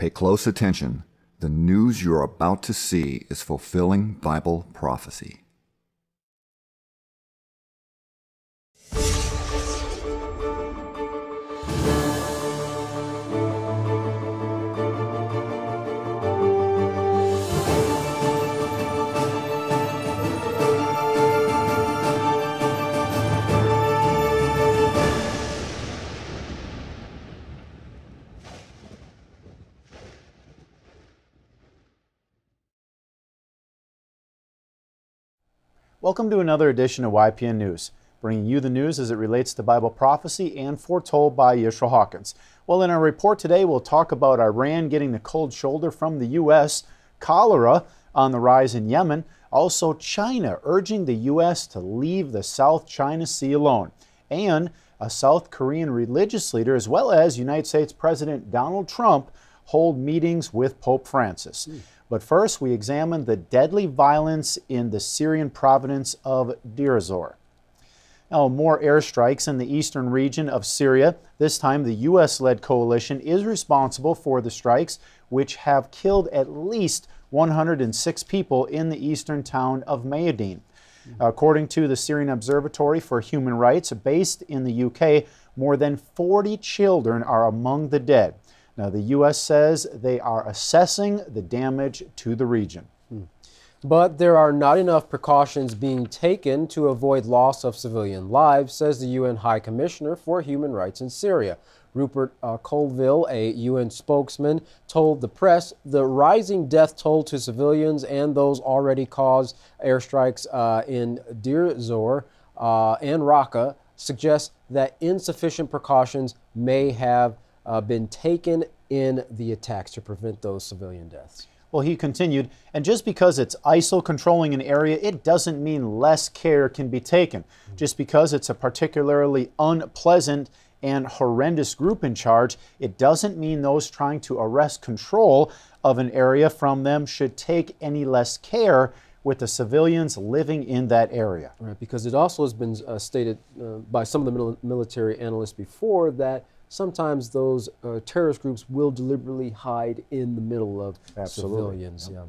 Pay close attention. The news you're about to see is fulfilling Bible prophecy. Welcome to another edition of YPN News, bringing you the news as it relates to Bible prophecy and foretold by Yisrael Hawkins. Well, in our report today, we'll talk about Iran getting the cold shoulder from the U.S., cholera on the rise in Yemen, also China urging the U.S. to leave the South China Sea alone, and a South Korean religious leader, as well as United States President Donald Trump, hold meetings with Pope Francis. But first, we examine the deadly violence in the Syrian province of Deir ez-Zor. Now, more airstrikes in the eastern region of Syria. This time, the U.S.-led coalition is responsible for the strikes, which have killed at least 106 people in the eastern town of Mayadeen. According to the Syrian Observatory for Human Rights, based in the UK, more than 40 children are among the dead. Now, the U.S. says they are assessing the damage to the region. But there are not enough precautions being taken to avoid loss of civilian lives, says the UN High Commissioner for Human Rights in Syria. Rupert Colville, a UN spokesman, told the press the rising death toll to civilians and those already caused airstrikes in Deir ez-Zor and Raqqa suggests that insufficient precautions may have been taken in the attacks to prevent those civilian deaths. Well, he continued, and just because it's ISIL controlling an area, it doesn't mean less care can be taken. Just because it's a particularly unpleasant and horrendous group in charge, it doesn't mean those trying to wrest control of an area from them should take any less care with the civilians living in that area. Right, because it also has been stated by some of the military analysts before that sometimes those terrorist groups will deliberately hide in the middle of civilians. Yeah.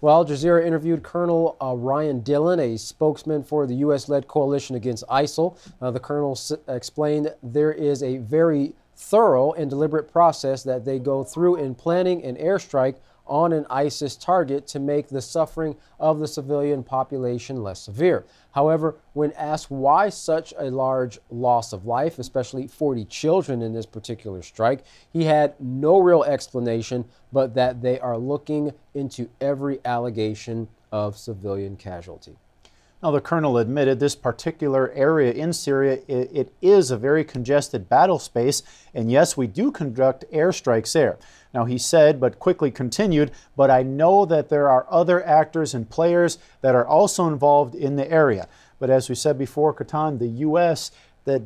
Well, Al Jazeera interviewed Colonel Ryan Dillon, a spokesman for the U.S.-led coalition against ISIL. The colonel explained there is a very thorough and deliberate process that they go through in planning an airstrike on an ISIS target to make the suffering of the civilian population less severe. However, when asked why such a large loss of life, especially 40 children in this particular strike, he had no real explanation, but that they are looking into every allegation of civilian casualty. Now, the colonel admitted this particular area in Syria, it is a very congested battle space, and yes, we do conduct airstrikes there. Now, he said, but quickly continued, but I know that there are other actors and players that are also involved in the area. But as we said before, Katan, the U.S. the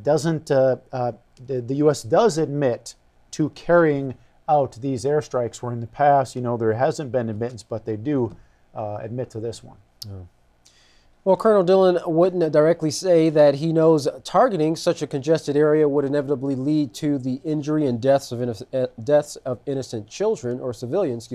U.S. does admit to carrying out these airstrikes, where in the past, there hasn't been admittance, but they do admit to this one. Oh. Well, Colonel Dillon wouldn't directly say that he knows targeting such a congested area would inevitably lead to the injury and deaths of innocent children or civilians,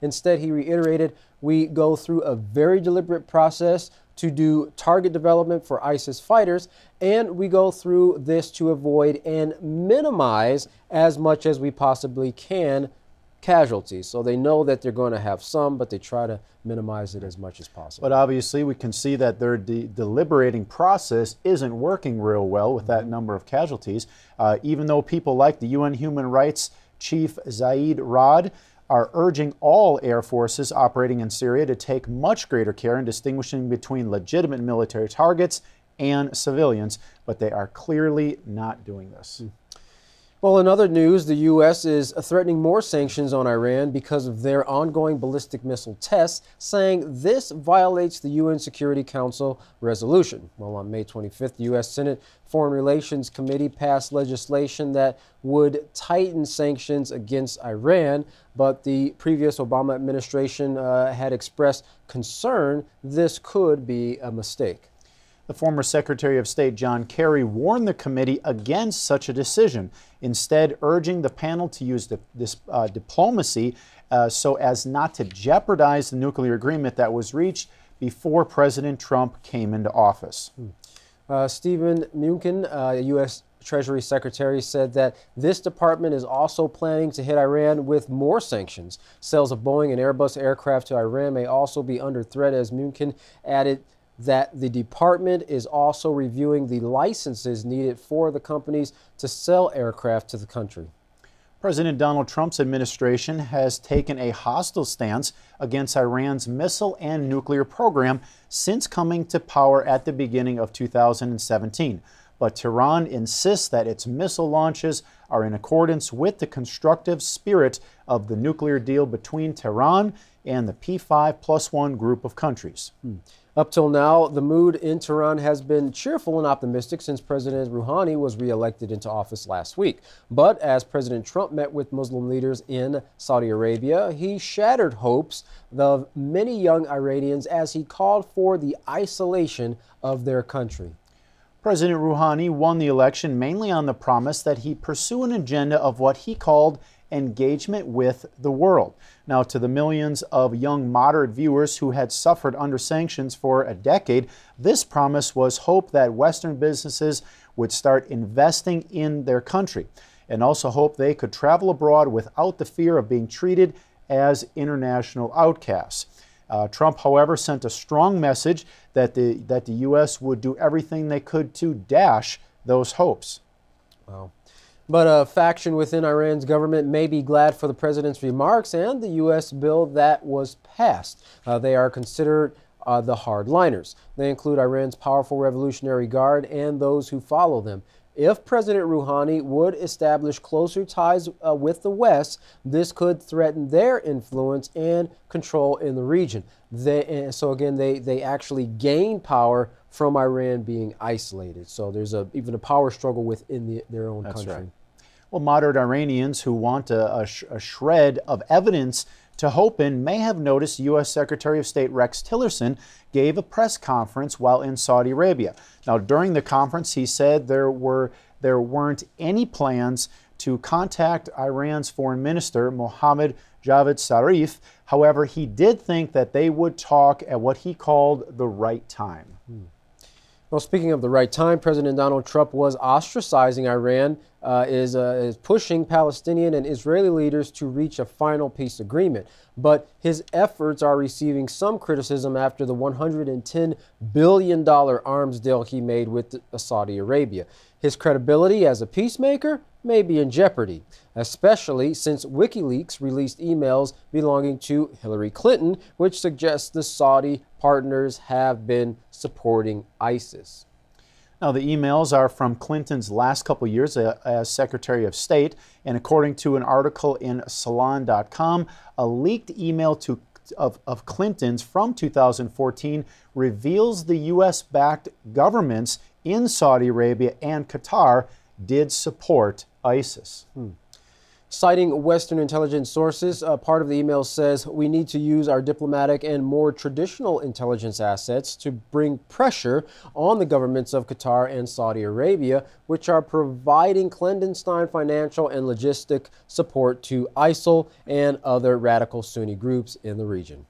Instead, he reiterated, we go through a very deliberate process to do target development for ISIS fighters, and we go through this to avoid and minimize as much as we possibly can casualties. So they know that they're going to have some, but they try to minimize it as much as possible. But obviously we can see that their deliberating process isn't working real well with that number of casualties, even though people like the UN Human Rights Chief Zaid Rad are urging all air forces operating in Syria to take much greater care in distinguishing between legitimate military targets and civilians, but they are clearly not doing this. Well, in other news, the U.S. is threatening more sanctions on Iran because of their ongoing ballistic missile tests, saying this violates the UN Security Council resolution. Well, on May 25th, the U.S. Senate Foreign Relations Committee passed legislation that would tighten sanctions against Iran, but the previous Obama administration had expressed concern this could be a mistake. The former Secretary of State John Kerry warned the committee against such a decision, instead urging the panel to use diplomacy so as not to jeopardize the nuclear agreement that was reached before President Trump came into office. Stephen Mnuchin, U.S. Treasury Secretary, said that this department is also planning to hit Iran with more sanctions. Sales of Boeing and Airbus aircraft to Iran may also be under threat, as Mnuchin added that the department is also reviewing the licenses needed for the companies to sell aircraft to the country. President Donald Trump's administration has taken a hostile stance against Iran's missile and nuclear program since coming to power at the beginning of 2017. But Tehran insists that its missile launches are in accordance with the constructive spirit of the nuclear deal between Tehran and the P5+1 group of countries. Up till now, the mood in Tehran has been cheerful and optimistic since President Rouhani was reelected into office last week. But as President Trump met with Muslim leaders in Saudi Arabia, he shattered hopes of many young Iranians as he called for the isolation of their country. President Rouhani won the election mainly on the promise that he pursue an agenda of what he called engagement with the world. Now, to the millions of young moderate viewers who had suffered under sanctions for a decade, this promise was hope that Western businesses would start investing in their country, and also hope they could travel abroad without the fear of being treated as international outcasts. Trump, however, sent a strong message that the U.S. would do everything they could to dash those hopes. Wow. But a faction within Iran's government may be glad for the president's remarks and the U.S. bill that was passed. They are considered the hardliners. They include Iran's powerful Revolutionary Guard and those who follow them. If President Rouhani would establish closer ties with the West, this could threaten their influence and control in the region. So again, they actually gain power from Iran being isolated. So there's even a power struggle within their own country. Right. Well, moderate Iranians who want a shred of evidence to hope in may have noticed U.S. Secretary of State Rex Tillerson gave a press conference while in Saudi Arabia. Now, during the conference, he said there weren't any plans to contact Iran's foreign minister, Mohammad Javad Zarif. However, he did think that they would talk at what he called the right time. Well, speaking of the right time, President Donald Trump was ostracizing Iran, is pushing Palestinian and Israeli leaders to reach a final peace agreement. But his efforts are receiving some criticism after the $110 billion arms deal he made with Saudi Arabia. His credibility as a peacemaker may be in jeopardy, especially since WikiLeaks released emails belonging to Hillary Clinton, which suggests the Saudi partners have been supporting ISIS. Now, the emails are from Clinton's last couple years as Secretary of State, and according to an article in Salon.com, a leaked email of Clinton's from 2014 reveals the U.S.-backed governments in Saudi Arabia and Qatar did support ISIS. Citing Western intelligence sources, part of the email says we need to use our diplomatic and more traditional intelligence assets to bring pressure on the governments of Qatar and Saudi Arabia, which are providing clandestine financial and logistic support to ISIL and other radical Sunni groups in the region.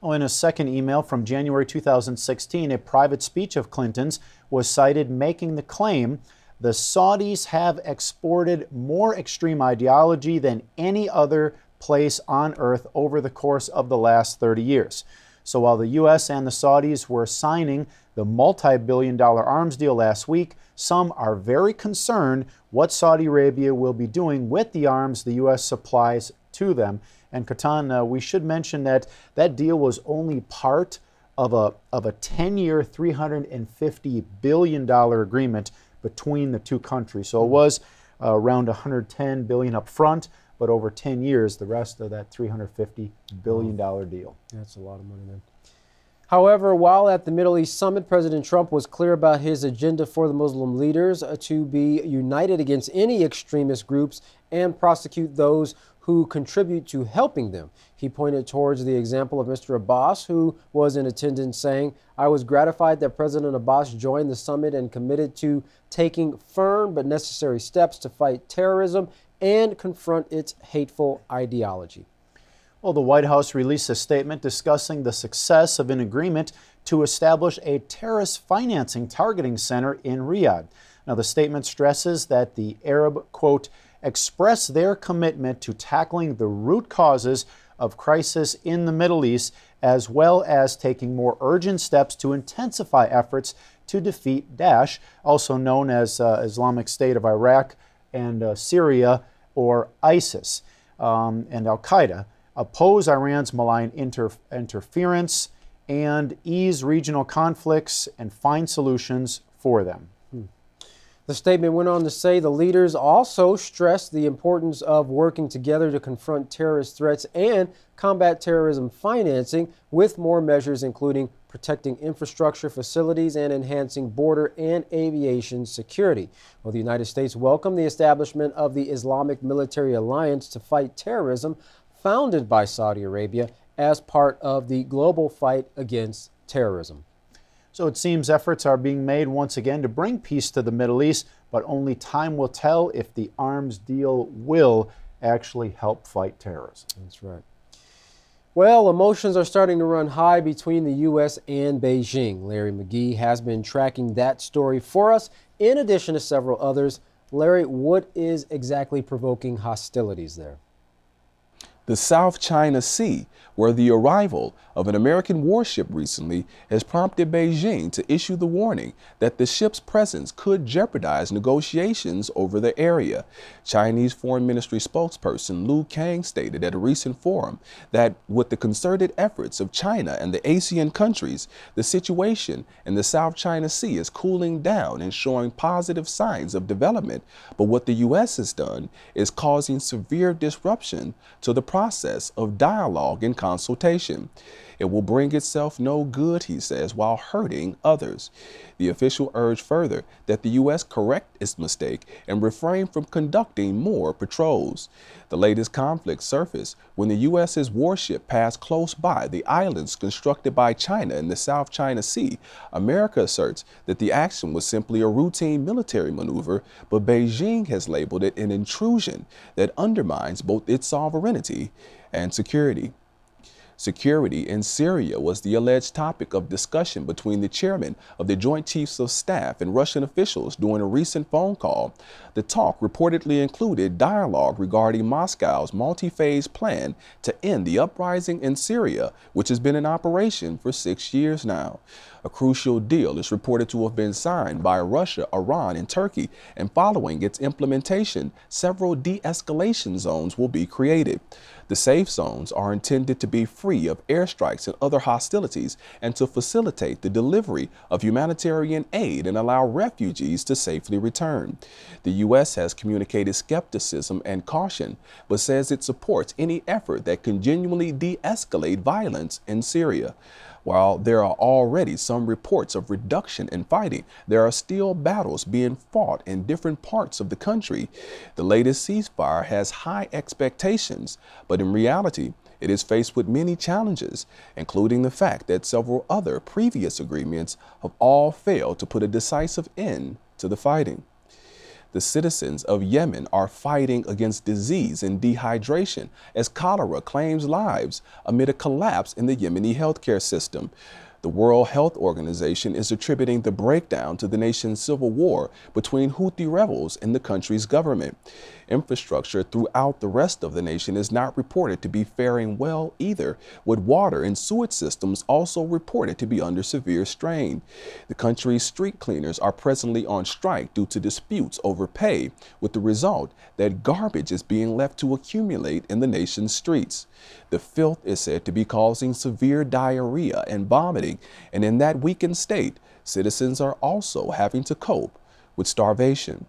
In a second email from January 2016, a private speech of Clinton's was cited making the claim the Saudis have exported more extreme ideology than any other place on earth over the course of the last 30 years. So while the U.S. and the Saudis were signing the multi-billion-dollar arms deal last week, some are very concerned what Saudi Arabia will be doing with the arms the U.S. supplies to them. And Katan, we should mention that that deal was only part of a 10-year, $350 billion agreement between the two countries. So it was around $110 billion up front, but over 10 years, the rest of that $350 billion deal. That's a lot of money, man. However, while at the Middle East summit, President Trump was clear about his agenda for the Muslim leaders to be united against any extremist groups and prosecute those who contribute to helping them. He pointed towards the example of Mr. Abbas, who was in attendance, saying, "I was gratified that President Abbas joined the summit and committed to taking firm but necessary steps to fight terrorism and confront its hateful ideology." Well, the White House released a statement discussing the success of an agreement to establish a terrorist financing targeting center in Riyadh. Now, the statement stresses that the Arab, quote, express their commitment to tackling the root causes of crisis in the Middle East, as well as taking more urgent steps to intensify efforts to defeat Daesh, also known as Islamic State of Iraq and Syria, or ISIS, and Al-Qaeda, oppose Iran's malign interference, and ease regional conflicts and find solutions for them. The statement went on to say the leaders also stressed the importance of working together to confront terrorist threats and combat terrorism financing, with more measures including protecting infrastructure facilities and enhancing border and aviation security. Well, the United States welcomed the establishment of the Islamic Military Alliance to fight terrorism, founded by Saudi Arabia as part of the global fight against terrorism. So it seems efforts are being made once again to bring peace to the Middle East, but only time will tell if the arms deal will actually help fight terrorism. That's right. Well, emotions are starting to run high between the U.S. and Beijing. Larry McGee has been tracking that story for us, in addition to several others. Larry, what is exactly provoking hostilities there? The South China Sea, where the arrival of an American warship recently has prompted Beijing to issue the warning that the ship's presence could jeopardize negotiations over the area. Chinese Foreign Ministry spokesperson Lu Kang stated at a recent forum that with the concerted efforts of China and the ASEAN countries, the situation in the South China Sea is cooling down and showing positive signs of development. But what the U.S. has done is causing severe disruption to the process of dialogue and consultation. It will bring itself no good, he says, while hurting others. The official urged further that the U.S. correct its mistake and refrain from conducting more patrols. The latest conflict surfaced when the U.S.'s warship passed close by the islands constructed by China in the South China Sea. America asserts that the action was simply a routine military maneuver, but Beijing has labeled it an intrusion that undermines both its sovereignty and security. Security in Syria was the alleged topic of discussion between the chairman of the Joint Chiefs of Staff and Russian officials during a recent phone call. The talk reportedly included dialogue regarding Moscow's multi-phase plan to end the uprising in Syria, which has been in operation for 6 years now. A crucial deal is reported to have been signed by Russia, Iran, and Turkey, and following its implementation, several de-escalation zones will be created. The safe zones are intended to be free of airstrikes and other hostilities and to facilitate the delivery of humanitarian aid and allow refugees to safely return. The U.S. has communicated skepticism and caution, but says it supports any effort that can genuinely de-escalate violence in Syria. While there are already some reports of reduction in fighting, there are still battles being fought in different parts of the country. The latest ceasefire has high expectations, but in reality, it is faced with many challenges, including the fact that several other previous agreements have all failed to put a decisive end to the fighting. The citizens of Yemen are fighting against disease and dehydration as cholera claims lives amid a collapse in the Yemeni healthcare system. The World Health Organization is attributing the breakdown to the nation's civil war between Houthi rebels and the country's government. Infrastructure throughout the rest of the nation is not reported to be faring well either, with water and sewage systems also reported to be under severe strain. The country's street cleaners are presently on strike due to disputes over pay, with the result that garbage is being left to accumulate in the nation's streets. The filth is said to be causing severe diarrhea and vomiting, and in that weakened state, citizens are also having to cope with starvation.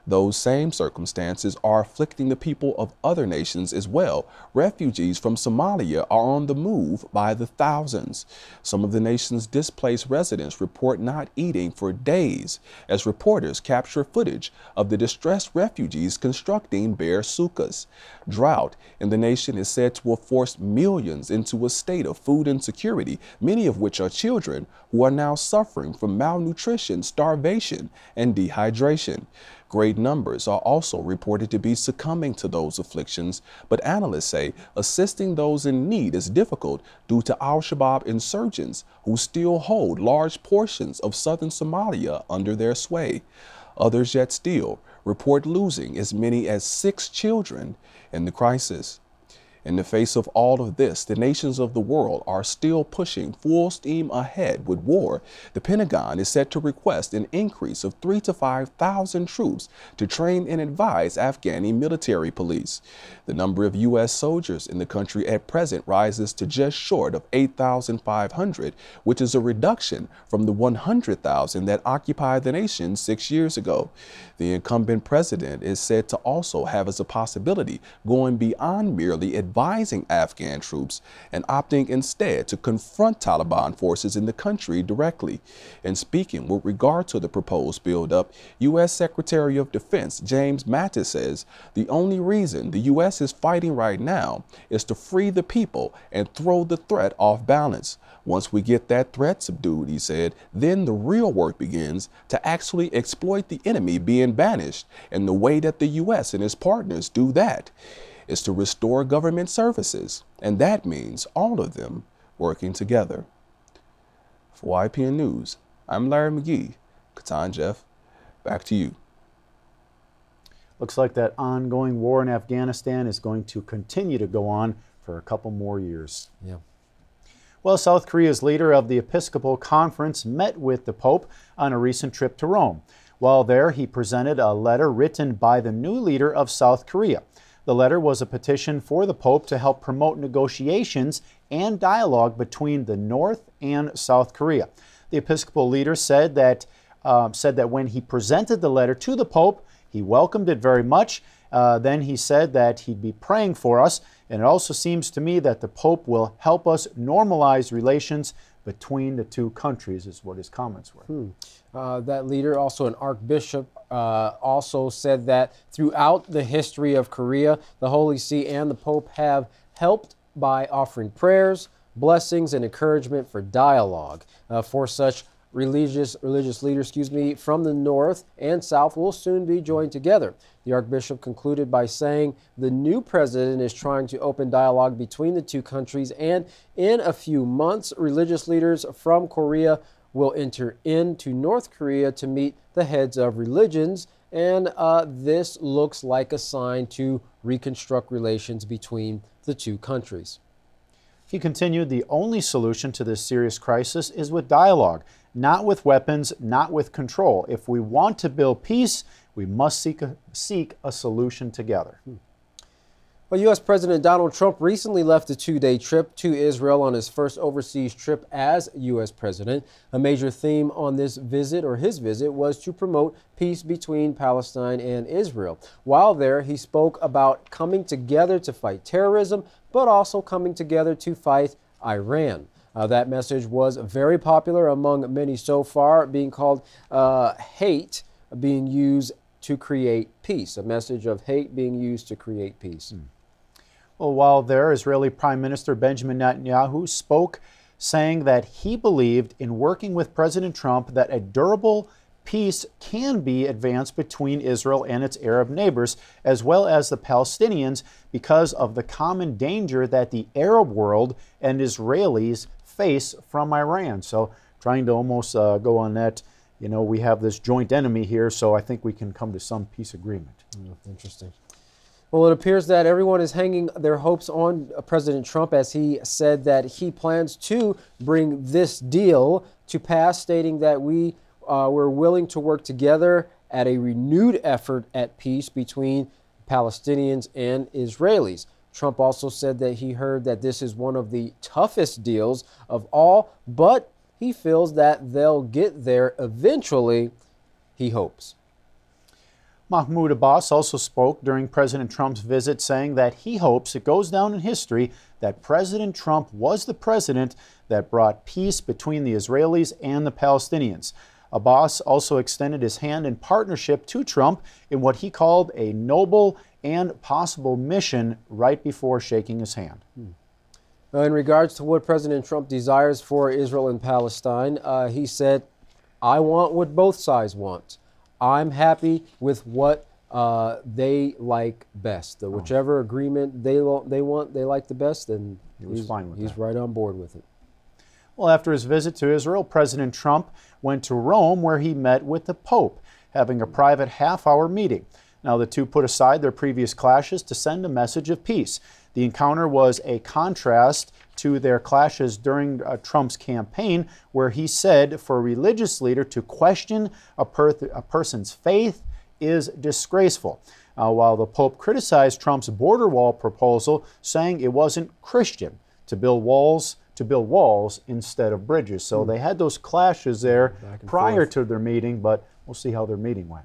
Those same circumstances are afflicting the people of other nations as well. Refugees from Somalia are on the move by the thousands. Some of the nation's displaced residents report not eating for days as reporters capture footage of the distressed refugees constructing bare sukas. Drought in the nation is said to have forced millions into a state of food insecurity, many of which are children who are now suffering from malnutrition, starvation, and dehydration. Great numbers are also reported to be succumbing to those afflictions, but analysts say assisting those in need is difficult due to al-Shabaab insurgents who still hold large portions of southern Somalia under their sway. Others yet still report losing as many as 6 children in the crisis. In the face of all of this, the nations of the world are still pushing full steam ahead with war. The Pentagon is set to request an increase of 3,000 to 5,000 troops to train and advise Afghani military police. The number of U.S. soldiers in the country at present rises to just short of 8,500, which is a reduction from the 100,000 that occupied the nation 6 years ago. The incumbent president is said to also have as a possibility going beyond merely advising Afghan troops and opting instead to confront Taliban forces in the country directly. And speaking with regard to the proposed buildup, U.S. Secretary of Defense James Mattis says the only reason the U.S. is fighting right now is to free the people and throw the threat off balance. Once we get that threat subdued, he said, then the real work begins to actually exploit the enemy being banished. And the way that the U.S. and its partners do that is to restore government services. And that means all of them working together. For YPN News, I'm Larry McGee. Katan Jeff, back to you. Looks like that ongoing war in Afghanistan is going to continue to go on for a couple more years. Yeah. Well, South Korea's leader of the Episcopal Conference met with the Pope on a recent trip to Rome. While there, he presented a letter written by the new leader of South Korea. The letter was a petition for the Pope to help promote negotiations and dialogue between the North and South Korea. The Episcopal leader said that when he presented the letter to the Pope, he welcomed it very much. Then he said that he'd be praying for us, and it also seems to me that the Pope will help us normalize relations between the two countries, is what his comments were. That leader, also an archbishop, also said that throughout the history of Korea, the Holy See and the Pope have helped by offering prayers, blessings, and encouragement for dialogue. For such religious leaders, from the North and South will soon be joined together. The Archbishop concluded by saying the new president is trying to open dialogue between the two countries, and in a few months, religious leaders from Korea will enter into North Korea to meet the heads of religions, and this looks like a sign to reconstruct relations between the two countries. He continued, the only solution to this serious crisis is with dialogue, not with weapons, not with control. If we want to build peace, we must seek a solution together. Well, U.S. President Donald Trump recently left a 2-day trip to Israel on his first overseas trip as U.S. president. A major theme on this visit, or his visit, was to promote peace between Palestine and Israel. While there, he spoke about coming together to fight terrorism, but also coming together to fight Iran. That message was very popular among many so far, being called hate being used to create peace. A message of hate being used to create peace. Well, while there, Israeli Prime Minister Benjamin Netanyahu spoke, saying that he believed in working with President Trump that a durable peace can be advanced between Israel and its Arab neighbors, as well as the Palestinians, because of the common danger that the Arab world and Israelis face from Iran. So trying to almost go on that, we have this joint enemy here, so I think we can come to some peace agreement. Interesting. Well, it appears that everyone is hanging their hopes on President Trump, as he said that he plans to bring this deal to pass, stating that we're willing to work together at a renewed effort at peace between Palestinians and Israelis. Trump also said that he heard that this is one of the toughest deals of all, but he feels that they'll get there eventually, he hopes. Mahmoud Abbas also spoke during President Trump's visit, saying that he hopes it goes down in history that President Trump was the president that brought peace between the Israelis and the Palestinians. Abbas also extended his hand in partnership to Trump in what he called a noble and possible mission right before shaking his hand. In regards to what President Trump desires for Israel and Palestine, he said, "I want what both sides want. I'm happy with what they like best. Whichever agreement they like the best, then he's right on board with it." Well, after his visit to Israel, President Trump went to Rome, where he met with the Pope, having a private half-hour meeting. Now, the two put aside their previous clashes to send a message of peace. The encounter was a contrast to their clashes during Trump's campaign, where he said for a religious leader to question a person's faith is disgraceful. While the Pope criticized Trump's border wall proposal, saying it wasn't Christian to build walls instead of bridges. So they had those clashes there prior to their meeting, but we'll see how their meeting went.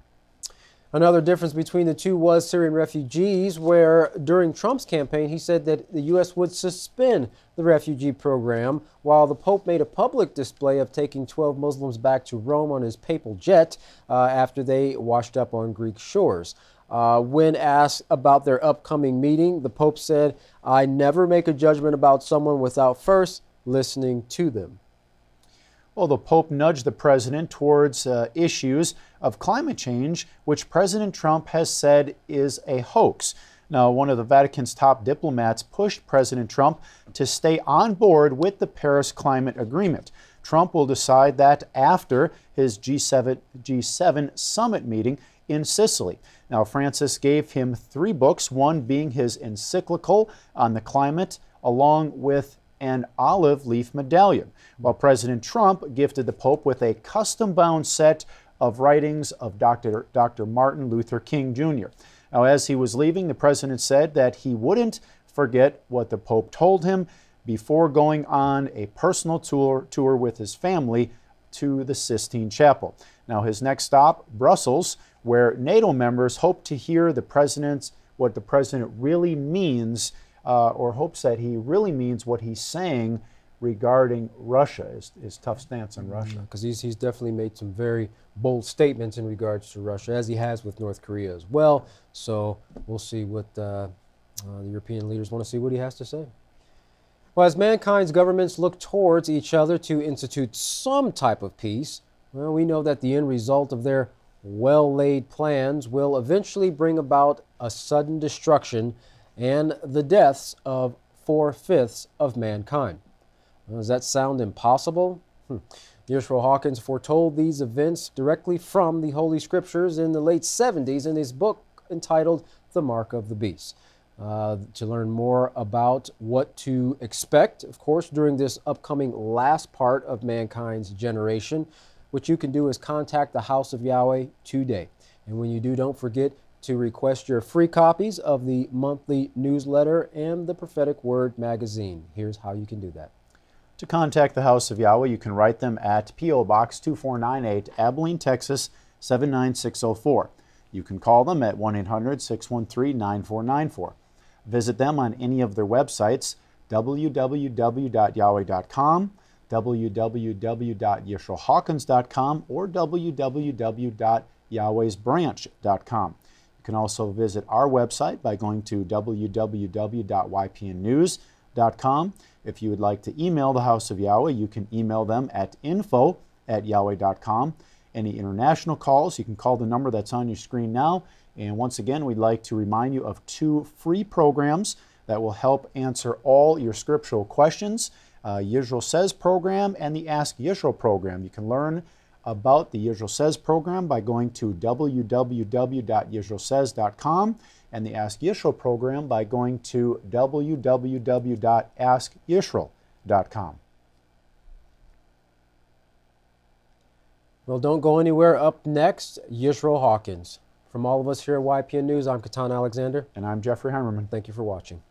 Another difference between the two was Syrian refugees, where during Trump's campaign he said that the U.S. would suspend the refugee program, while the Pope made a public display of taking 12 Muslims back to Rome on his papal jet after they washed up on Greek shores. When asked about their upcoming meeting, the Pope said, "I never make a judgment about someone without first listening to them." Well, the Pope nudged the president towards issues of climate change, which President Trump has said is a hoax. Now, one of the Vatican's top diplomats pushed President Trump to stay on board with the Paris Climate Agreement. Trump will decide that after his G7 summit meeting in Sicily. Now, Francis gave him 3 books, one being his encyclical on the climate, along with an olive leaf medallion, while President Trump gifted the Pope with a custom-bound set of writings of Dr. Martin Luther King Jr. Now, as he was leaving, the president said that he wouldn't forget what the Pope told him before going on a personal tour with his family to the Sistine Chapel. Now, his next stop, Brussels, where NATO members hope to hear what the president really means, or hopes that he really means what he's saying regarding Russia, his tough stance on Russia. Because he's definitely made some very bold statements in regards to Russia, as he has with North Korea as well. So we'll see what the European leaders want to see what he has to say. Well, as mankind's governments look towards each other to institute some type of peace, well, we know that the end result of their well-laid plans will eventually bring about a sudden destruction and the deaths of 4/5 of mankind. Well, does that sound impossible? Yeshua Hawkins foretold these events directly from the Holy Scriptures in the late 70s in his book entitled The Mark of the Beast. To learn more about what to expect, of course, during this upcoming last part of mankind's generation, what you can do is contact the House of Yahweh today. And when you do, don't forget to request your free copies of the monthly newsletter and the Prophetic Word magazine. Here's how you can do that. To contact the House of Yahweh, you can write them at P.O. Box 2498, Abilene, Texas 79604. You can call them at 1-800-613-9494. Visit them on any of their websites, www.yahweh.com, www.yeshuahawkins.com, or www.yahwehsbranch.com. You can also visit our website by going to www.ypnnews.com. If you would like to email the House of Yahweh, you can email them at info@yahweh.com. Any international calls, you can call the number that's on your screen now. And once again, we'd like to remind you of 2 free programs that will help answer all your scriptural questions. Yisrael Says program and the Ask Yisrael program. You can learn about the Yisrael Says program by going to www.yisraelsays.com and the Ask Yisrael program by going to www.askyisrael.com. Well, don't go anywhere. Up next, Yisrael Hawkins. From all of us here at YPN News, I'm Katan Alexander. And I'm Jeffrey Heimerman. Thank you for watching.